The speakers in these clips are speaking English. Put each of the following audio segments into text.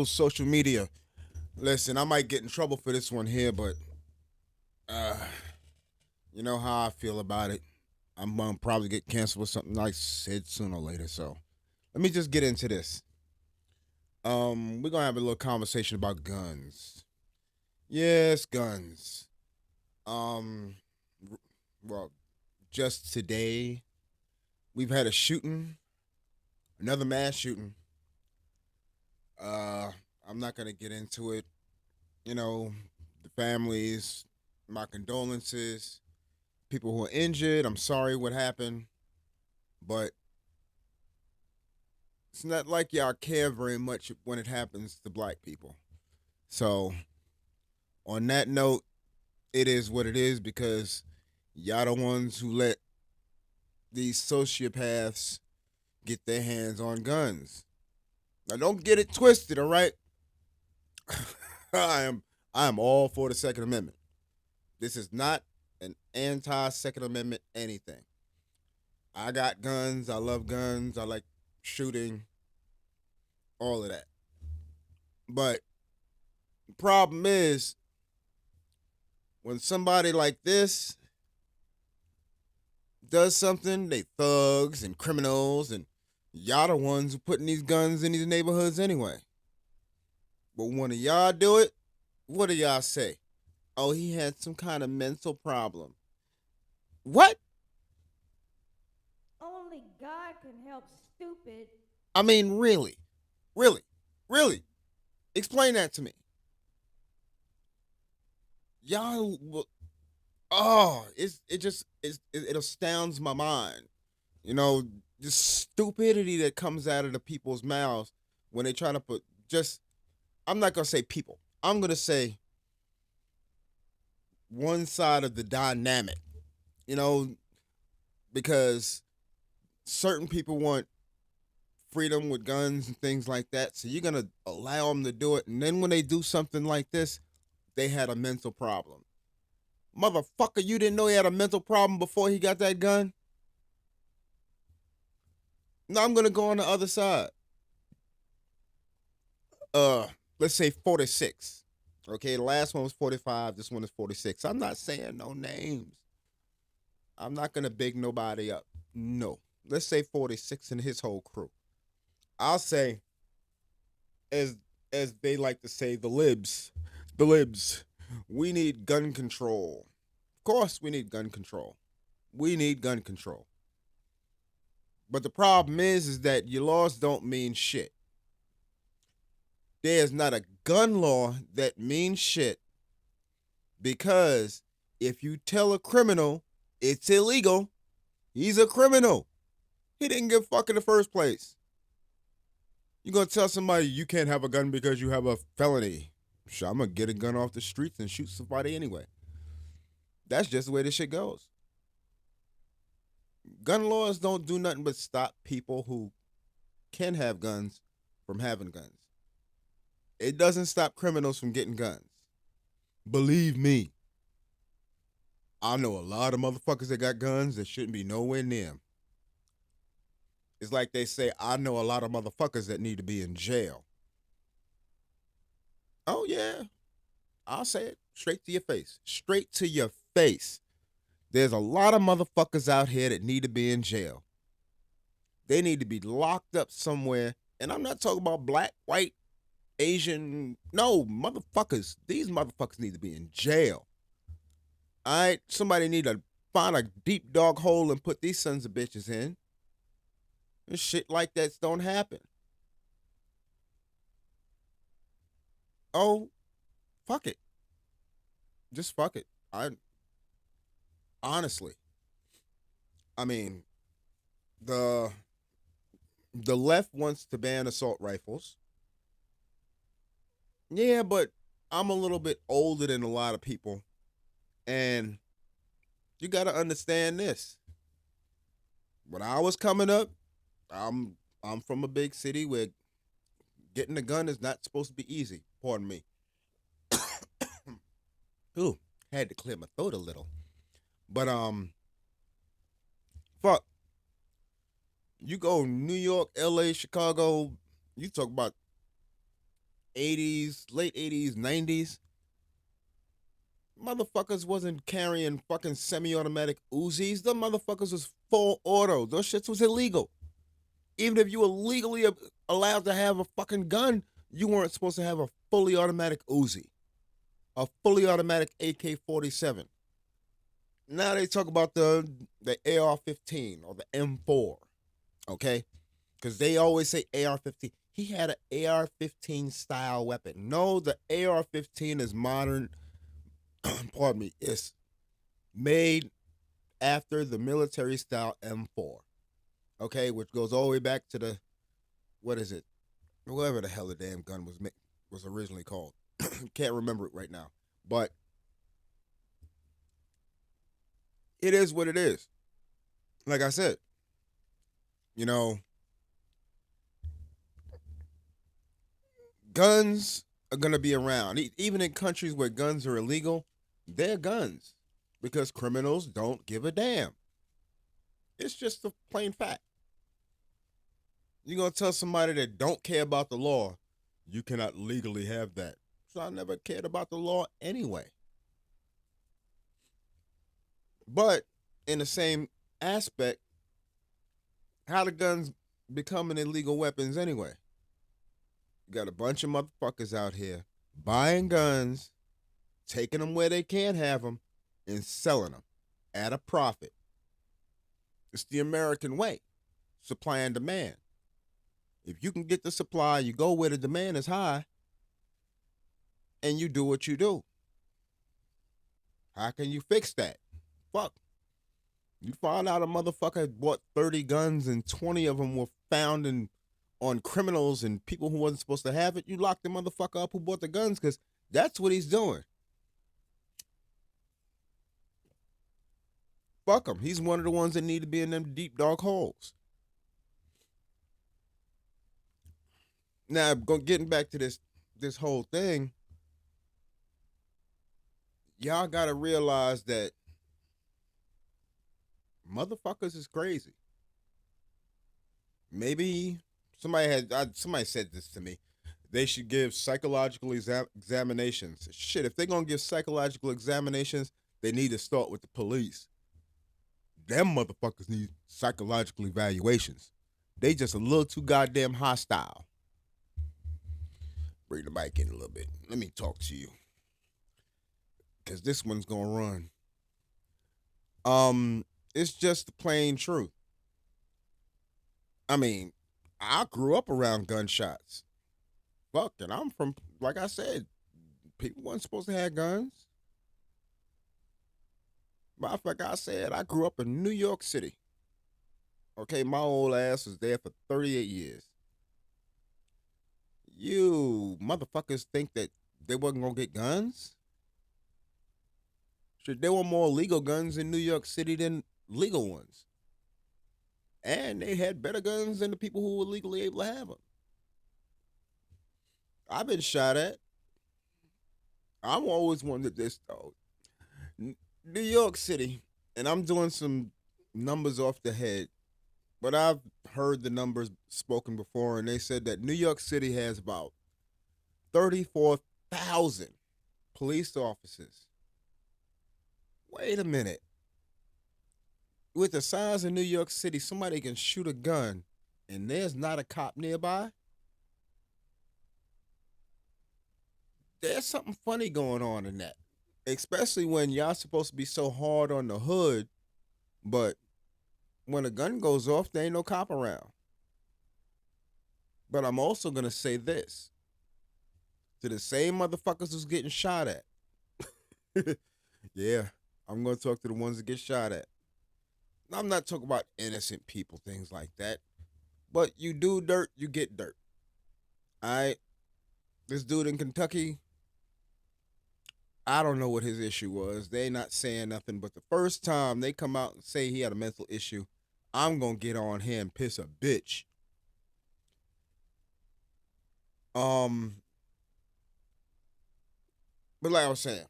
people's social media. Listen, I might get in trouble for this one here, but uh, you know how I feel about it. I'm gonna probably get canceled with something I said sooner or later. So let me just get into this. We're gonna have a little conversation about guns. Yes, guns. Um, well, just today we've had a shooting, another mass shooting. Uh, I'm not gonna get into it. You know, the families, my condolences. People who are injured, I'm sorry what happened, but it's not like y'all care very much when it happens to black people. So, on that note, it is what it is because y'all the ones who let these sociopaths get their hands on guns. Now, don't get it twisted, all right? I am I am all for the Second Amendment. This is not an anti-Second Amendment anything. I got guns. I love guns. I like shooting, all of that. But the problem is when somebody like this does something, they thugs and criminals, and y'all the ones who putting these guns in these neighborhoods anyway. But when y'all do it, what do y'all say? Oh, he had some kind of mental problem. What? Only God can help stupid. I mean, really, really, really. Explain that to me. Y'all, it astounds my mind. You know, the stupidity that comes out of the people's mouths when they try to put just. I'm not gonna say people. I'm gonna say one side of the dynamic. You know, because certain people want freedom with guns and things like that. So you're gonna allow them to do it, and then when they do something like this, they had a mental problem. Motherfucker, you didn't know he had a mental problem before he got that gun? Now I'm gonna go on the other side. Uh, let's say 46. Okay, the last one was 45. This one is 46. I'm not saying no names. I'm not gonna big nobody up. No. Let's say 46 and his whole crew. I'll say, as as they like to say, the libs. We need gun control. Of course, we need gun control. We need gun control. But the problem is that your laws don't mean shit. There's not a gun law that means shit because if you tell a criminal it's illegal, he's a criminal. He didn't give a fuck in the first place. You gonna tell somebody you can't have a gun because you have a felony? Sure, I'm gonna get a gun off the streets and shoot somebody anyway. That's just the way this shit goes. Gun laws don't do nothing but stop people who can have guns from having guns. It doesn't stop criminals from getting guns. Believe me, I know a lot of motherfuckers that got guns that shouldn't be nowhere near them. It's like they say, I know a lot of motherfuckers that need to be in jail. Oh, yeah. I'll say it straight to your face. Straight to your face. There's a lot of motherfuckers out here that need to be in jail. They need to be locked up somewhere. And I'm not talking about black, white, Asian. No, motherfuckers. These motherfuckers need to be in jail. All right? Somebody need to find a deep dog hole and put these sons of bitches in. And shit like that don't happen. Oh, fuck it. Just fuck it. I honestly, I mean, the the left wants to ban assault rifles. Yeah, but I'm a little bit older than a lot of people, and you got to understand this. When I was coming up, I'm from a big city where getting a gun is not supposed to be easy. Pardon me. Ooh, had to clear my throat a little. But fuck, you go New York, L.A., Chicago. You talk about 80s, late 80s, 90s, motherfuckers wasn't carrying fucking semi-automatic Uzis. The motherfuckers was full auto. Those shits was illegal. Even if you were legally allowed to have a fucking gun, you weren't supposed to have a fully automatic Uzi, a fully automatic AK-47. Now they talk about the AR-15 or the M4, okay? Because they always say AR-15. He had an AR-15 style weapon. No, the AR-15 is modern. Pardon me. It's made after the military style M4, okay, which goes all the way back to the, what is it? Whatever the hell the damn gun was originally called. Can't remember it right now, but it is what it is. Like I said, you know, guns are gonna be around. Even in countries where guns are illegal, they're guns because criminals don't give a damn. It's just a plain fact. You're gonna tell somebody that don't care about the law, you cannot legally have that. So I never cared about the law anyway. But in the same aspect, how the guns becoming illegal weapons anyway? You got a bunch of motherfuckers out here buying guns, taking them where they can't have them, and selling them at a profit. It's the American way, supply and demand. If you can get the supply, you go where the demand is high, and you do what you do. How can you fix that? Fuck. You find out a motherfucker bought 30 guns and 20 of them were found on criminals and people who wasn't supposed to have it. You lock the motherfucker up who bought the guns because that's what he's doing. Fuck him. He's one of the ones that need to be in them deep dark holes. Now, getting back to this whole thing, y'all gotta realize that motherfuckers is crazy. Maybe somebody said this to me. They should give psychological examinations. Shit, if they're gonna give psychological examinations, they need to start with the police. Them motherfuckers need psychological evaluations. They just a little too goddamn hostile. Bring the mic in a little bit. Let me talk to you. Cause this one's gonna run. It's just the plain truth. I mean, I grew up around gunshots. Fuck, and I'm from, like I said, people weren't supposed to have guns. Matter of fact, I said I grew up in New York City. Okay, my old ass was there for 38 years. You motherfuckers think that they wasn't gonna get guns? Shit, there were more legal guns in New York City than legal ones. And they had better guns than the people who were legally able to have them. I've been shot at. I'm always wondered this though. New York City, and I'm doing some numbers off the head, but I've heard the numbers spoken before, and they said that New York City has about 34,000 police officers. Wait a minute. With the size of New York City, somebody can shoot a gun and there's not a cop nearby? There's something funny going on in that. Especially when y'all supposed to be so hard on the hood, but when a gun goes off, there ain't no cop around. But I'm also gonna say this to the same motherfuckers who's getting shot at. Yeah, I'm gonna talk to the ones that get shot at. I'm not talking about innocent people, things like that. But you do dirt, you get dirt. Alright? This dude in Kentucky, I don't know what his issue was. They not saying nothing, but the first time they come out and say he had a mental issue, I'm gonna get on here and piss a bitch. Um, but like I was saying,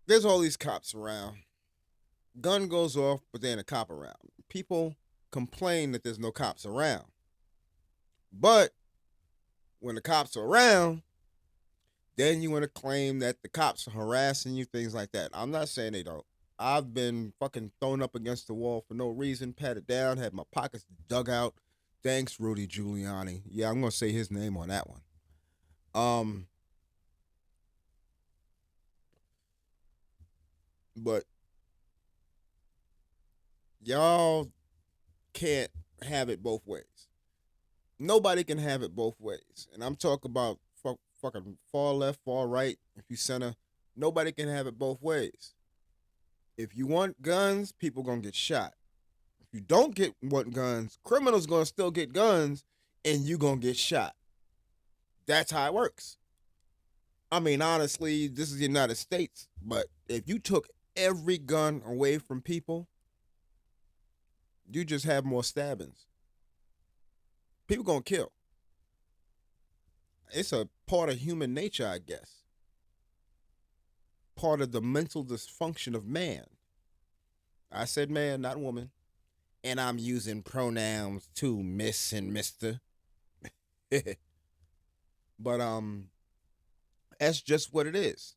there's all these cops around. Gun goes off, but there ain't a cop around. People complain that there's no cops around. But when the cops are around, then you want to claim that the cops are harassing you, things like that. I'm not saying they don't. I've been fucking thrown up against the wall for no reason, patted down, had my pockets dug out. Thanks, Rudy Giuliani. Yeah, I'm gonna say his name on that one. Um, but y'all can't have it both ways. Nobody can have it both ways. And I'm talking about fucking far left, far right, if you center. Nobody can have it both ways. If you want guns, people gonna get shot. If you don't want guns, criminals gonna still get guns, and you gonna get shot. That's how it works. I mean, honestly, this is the United States, but if you took every gun away from people, you just have more stabbings. People gonna kill. It's a part of human nature, I guess. Part of the mental dysfunction of man. I said man, not woman. And I'm using pronouns too, miss and mister. But that's just what it is.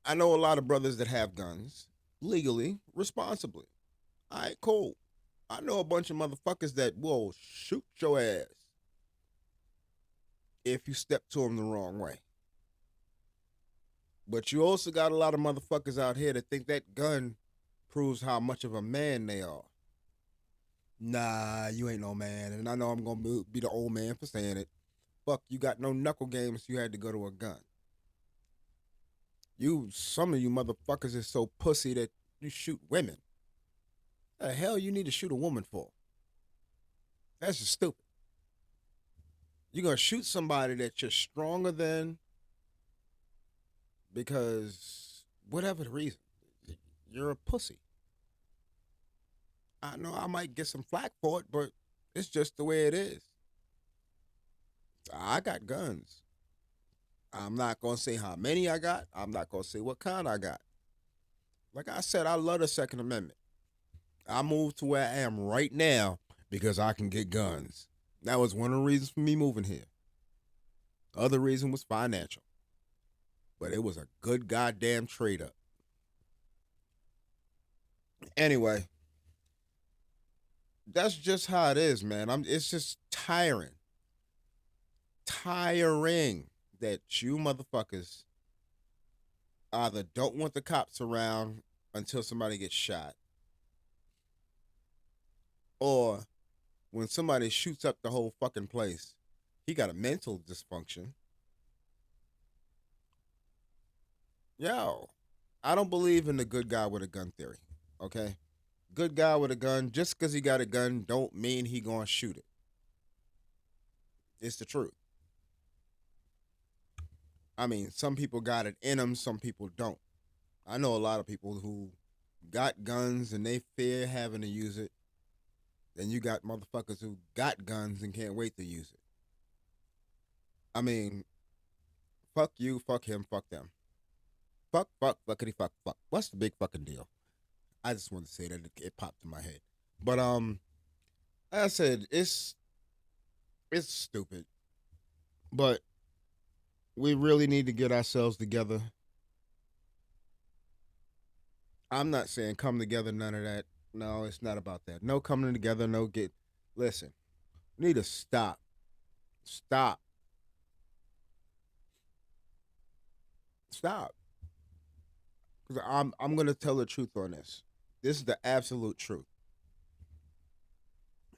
I know a lot of brothers that have guns legally, responsibly. All right, cool. I know a bunch of motherfuckers that will shoot your ass if you step to them the wrong way. But you also got a lot of motherfuckers out here that think that gun proves how much of a man they are. Nah, you ain't no man. And I know I'm going to be the old man for saying it. Fuck, you got no knuckle games, you had to go to a gun. Some of you motherfuckers is so pussy that you shoot women. The hell you need to shoot a woman for? That's just stupid. You're going to shoot somebody that you're stronger than because whatever the reason, you're a pussy. I know I might get some flack for it, but it's just the way it is. I got guns. I'm not going to say how many I got. I'm not going to say what kind I got. Like I said, I love the Second Amendment. I moved to where I am right now because I can get guns. That was one of the reasons for me moving here. The other reason was financial. But it was a good goddamn trade up. Anyway, that's just how it is, man. It's just tiring. Tiring that you motherfuckers either don't want the cops around until somebody gets shot, or when somebody shoots up the whole fucking place, he got a mental dysfunction. Yo, I don't believe in the good guy with a gun theory. Okay, good guy with a gun, just because he got a gun, don't mean he gonna shoot it. It's the truth. I mean, some people got it in them, some people don't. I know a lot of people who got guns and they fear having to use it. Then you got motherfuckers who got guns and can't wait to use it. I mean, fuck you, fuck him, fuck them. Fuckity, fuck. What's the big fucking deal? I just wanted to say that it popped in my head. But like I said, it's stupid. But we really need to get ourselves together. I'm not saying come together, none of that. No, it's not about that. No coming together, no get. Listen, we need to stop. Stop. Stop. Because I'm gonna tell the truth on this. This is the absolute truth.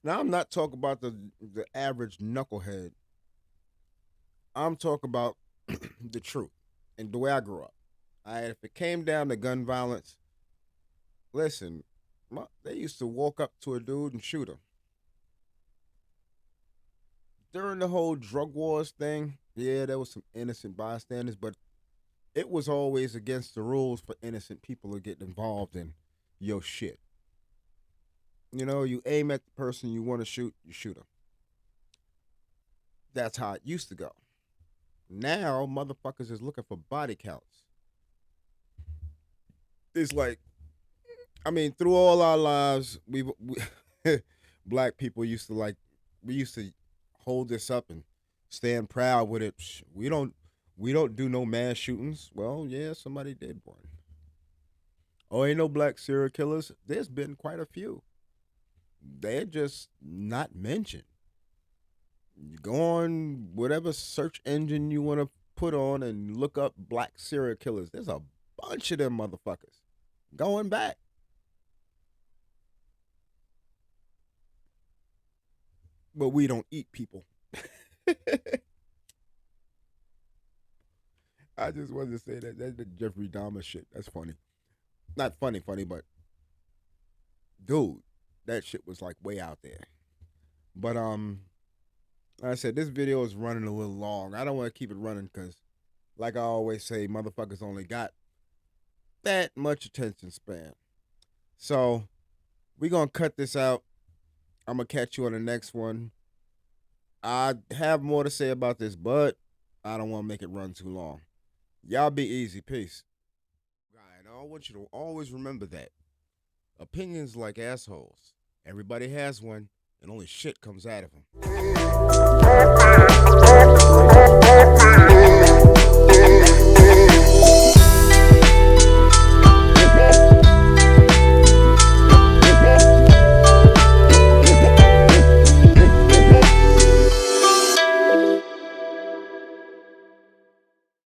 Now I'm not talking about the average knucklehead. I'm talking about the truth and the way I grew up. If it came down to gun violence, listen, they used to walk up to a dude and shoot him. During the whole drug wars thing, yeah, there was some innocent bystanders, but it was always against the rules for innocent people to get involved in your shit. You know, you aim at the person you want to shoot, you shoot them. That's how it used to go. Now, motherfuckers is looking for body counts. It's like, I mean, through all our lives, we black people used to like. We used to hold this up and stand proud with it. We don't do no mass shootings. Well, yeah, somebody did one. Oh, ain't no black serial killers. There's been quite a few. They're just not mentioned. You go on whatever search engine you want to put on and look up black serial killers. There's a bunch of them motherfuckers going back. But we don't eat people. I just wanted to say that that's the Jeffrey Dahmer shit. That's funny. Not funny, but dude, that shit was like way out there. But like I said, this video is running a little long. I don't want to keep it running because, like I always say, motherfuckers only got that much attention span. So we gonna cut this out. I'm gonna catch you on the next one. I have more to say about this, but I don't want to make it run too long. Y'all be easy. Peace. And I want you to always remember that. Opinions like assholes. Everybody has one, and only shit comes out of them.